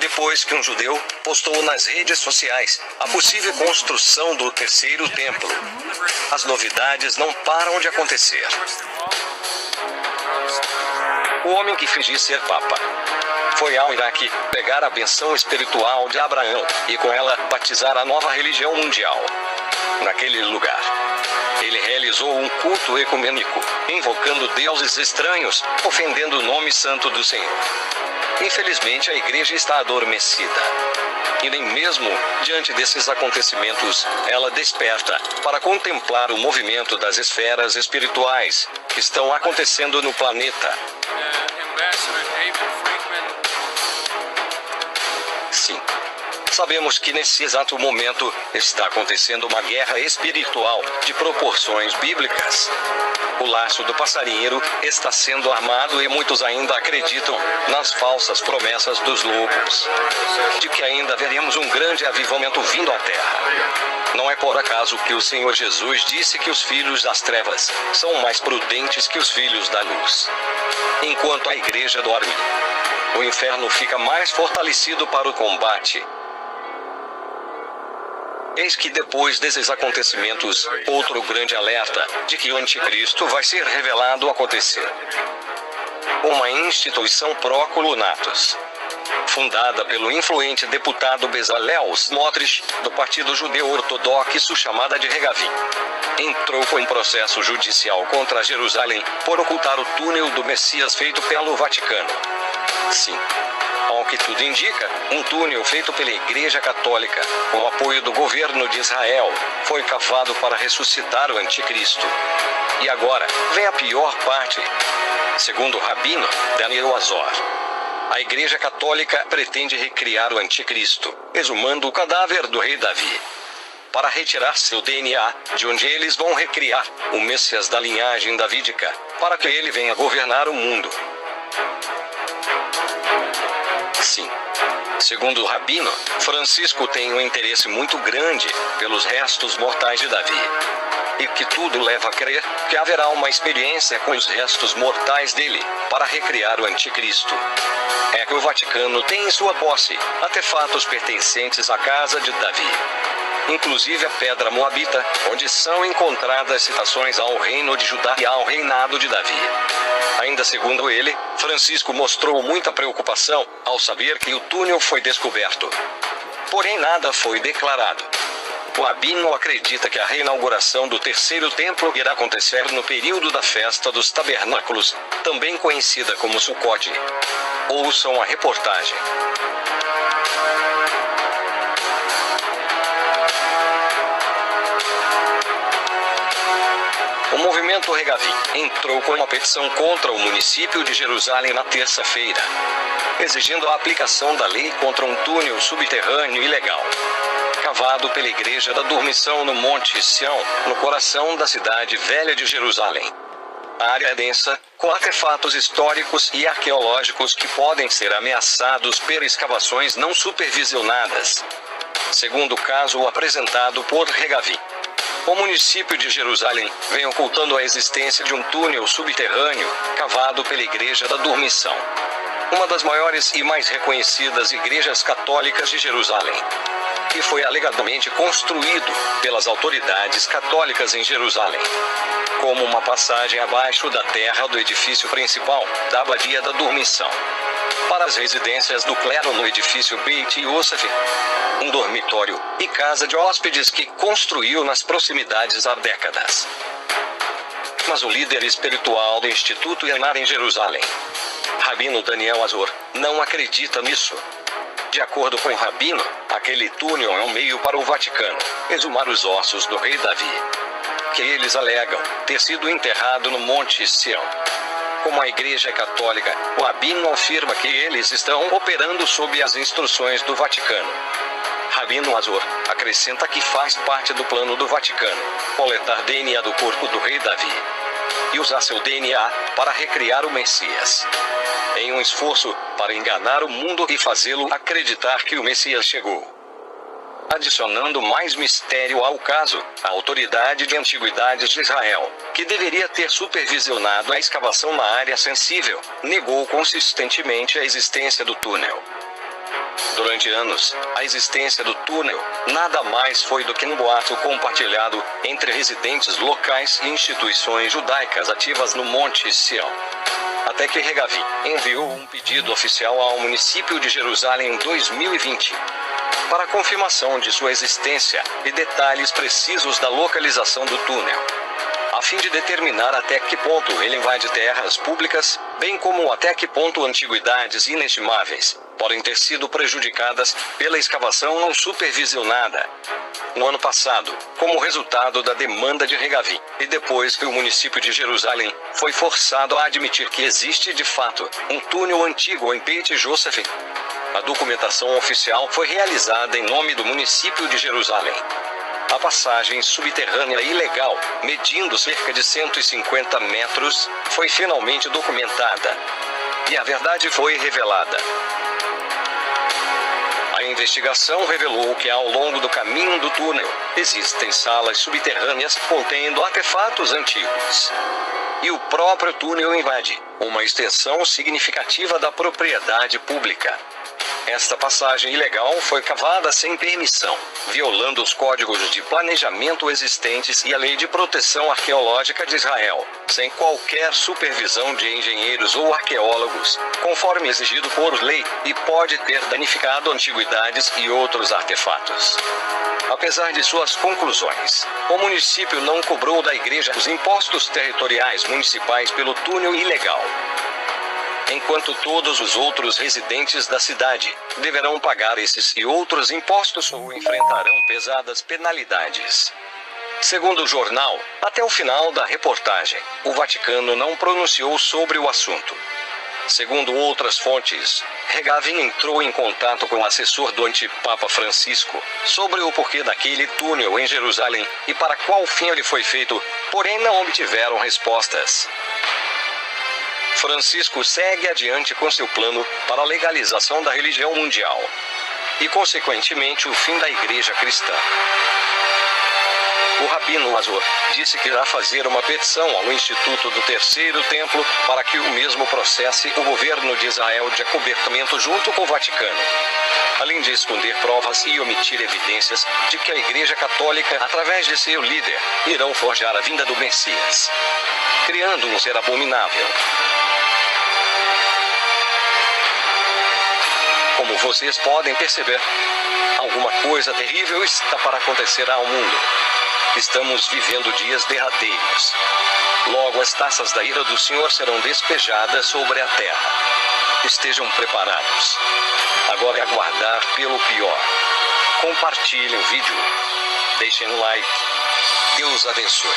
depois que um judeu postou nas redes sociais a possível construção do terceiro templo. As novidades não param de acontecer. O homem que fingiu ser papa foi ao Iraque pegar a benção espiritual de Abraão e com ela batizar a nova religião mundial. Naquele lugar, ele realizou um culto ecumênico, invocando deuses estranhos, ofendendo o nome santo do Senhor. Infelizmente, a igreja está adormecida. E nem mesmo diante desses acontecimentos, ela desperta para contemplar o movimento das esferas espirituais que estão acontecendo no planeta. Sim. Sabemos que nesse exato momento está acontecendo uma guerra espiritual de proporções bíblicas. O laço do passarinheiro está sendo armado e muitos ainda acreditam nas falsas promessas dos lobos, de que ainda veremos um grande avivamento vindo à terra. Não é por acaso que o Senhor Jesus disse que os filhos das trevas são mais prudentes que os filhos da luz. Enquanto a igreja dorme, o inferno fica mais fortalecido para o combate. Eis que depois desses acontecimentos, outro grande alerta de que o anticristo vai ser revelado acontecer. Uma instituição pró-colunatos, fundada pelo influente deputado Bezalel Smotrich, do Partido Judeu Ortodoxo chamada de Regavim, entrou com um processo judicial contra Jerusalém por ocultar o túnel do Messias feito pelo Vaticano. Sim. Ao que tudo indica, um túnel feito pela Igreja Católica, com o apoio do governo de Israel, foi cavado para ressuscitar o anticristo. E agora, vem a pior parte. Segundo o rabino Daniel Azor, a Igreja Católica pretende recriar o anticristo, exumando o cadáver do rei Davi, para retirar seu DNA, de onde eles vão recriar o Messias da linhagem davídica, para que ele venha governar o mundo. Sim. Segundo o rabino, Francisco tem um interesse muito grande pelos restos mortais de Davi. E que tudo leva a crer que haverá uma experiência com os restos mortais dele, para recriar o anticristo. É que o Vaticano tem em sua posse artefatos pertencentes à casa de Davi, inclusive a pedra moabita, onde são encontradas citações ao reino de Judá e ao reinado de Davi. Ainda segundo ele, Francisco mostrou muita preocupação ao saber que o túnel foi descoberto. Porém, nada foi declarado. O rabino acredita que a reinauguração do terceiro templo irá acontecer no período da festa dos tabernáculos, também conhecida como Sucote. Ouçam a reportagem. O movimento Regavim entrou com uma petição contra o município de Jerusalém na terça-feira, exigindo a aplicação da lei contra um túnel subterrâneo ilegal, cavado pela Igreja da Dormição no Monte Sião, no coração da cidade velha de Jerusalém. A área é densa, com artefatos históricos e arqueológicos que podem ser ameaçados por escavações não supervisionadas, segundo o caso apresentado por Regavim. O município de Jerusalém vem ocultando a existência de um túnel subterrâneo, cavado pela Igreja da Dormição, uma das maiores e mais reconhecidas igrejas católicas de Jerusalém, que foi alegadamente construído pelas autoridades católicas em Jerusalém, como uma passagem abaixo da terra do edifício principal da Abadia da Dormição, para as residências do clero no edifício Beit Yosef, um dormitório e casa de hóspedes que construiu nas proximidades há décadas. Mas o líder espiritual do Instituto Yanar em Jerusalém, rabino Daniel Azor, não acredita nisso. De acordo com o rabino, aquele túnel é um meio para o Vaticano exumar os ossos do rei Davi, que eles alegam ter sido enterrado no Monte Sião. Como a Igreja Católica, o rabino afirma que eles estão operando sob as instruções do Vaticano. Rabino Azor acrescenta que faz parte do plano do Vaticano coletar DNA do corpo do rei Davi e usar seu DNA para recriar o Messias, em um esforço para enganar o mundo e fazê-lo acreditar que o Messias chegou. Adicionando mais mistério ao caso, a Autoridade de Antiguidades de Israel, que deveria ter supervisionado a escavação na área sensível, negou consistentemente a existência do túnel. Durante anos, a existência do túnel nada mais foi do que um boato compartilhado entre residentes locais e instituições judaicas ativas no Monte Sião. Até que Regavi enviou um pedido oficial ao município de Jerusalém em 2020 para a confirmação de sua existência e detalhes precisos da localização do túnel, a fim de determinar até que ponto ele invade terras públicas, bem como até que ponto antiguidades inestimáveis podem ter sido prejudicadas pela escavação não supervisionada. No ano passado, como resultado da demanda de Regavi, e depois que o município de Jerusalém foi forçado a admitir que existe de fato um túnel antigo em Beit Joseph, a documentação oficial foi realizada em nome do município de Jerusalém. A passagem subterrânea ilegal, medindo cerca de 150 metros, foi finalmente documentada. E a verdade foi revelada. A investigação revelou que ao longo do caminho do túnel, existem salas subterrâneas contendo artefatos antigos. E o próprio túnel invade uma extensão significativa da propriedade pública. Esta passagem ilegal foi cavada sem permissão, violando os códigos de planejamento existentes e a Lei de Proteção Arqueológica de Israel, sem qualquer supervisão de engenheiros ou arqueólogos, conforme exigido por lei, e pode ter danificado antiguidades e outros artefatos. Apesar de suas conclusões, o município não cobrou da igreja os impostos territoriais municipais pelo túnel ilegal, enquanto todos os outros residentes da cidade deverão pagar esses e outros impostos ou enfrentarão pesadas penalidades. Segundo o jornal, até o final da reportagem, o Vaticano não pronunciou sobre o assunto. Segundo outras fontes, Regavi entrou em contato com o assessor do antipapa Francisco sobre o porquê daquele túnel em Jerusalém e para qual fim ele foi feito, porém não obtiveram respostas. Francisco segue adiante com seu plano para a legalização da religião mundial e, consequentemente, o fim da igreja cristã. O rabino Azor disse que irá fazer uma petição ao Instituto do Terceiro Templo para que o mesmo processe o governo de Israel de acobertamento junto com o Vaticano, além de esconder provas e omitir evidências de que a Igreja Católica, através de seu líder, irão forjar a vinda do Messias, criando um ser abominável. Como vocês podem perceber, alguma coisa terrível está para acontecer ao mundo. Estamos vivendo dias derradeiros. Logo as taças da ira do Senhor serão despejadas sobre a terra. Estejam preparados. Agora é aguardar pelo pior. Compartilhem o vídeo. Deixem um like. Deus abençoe.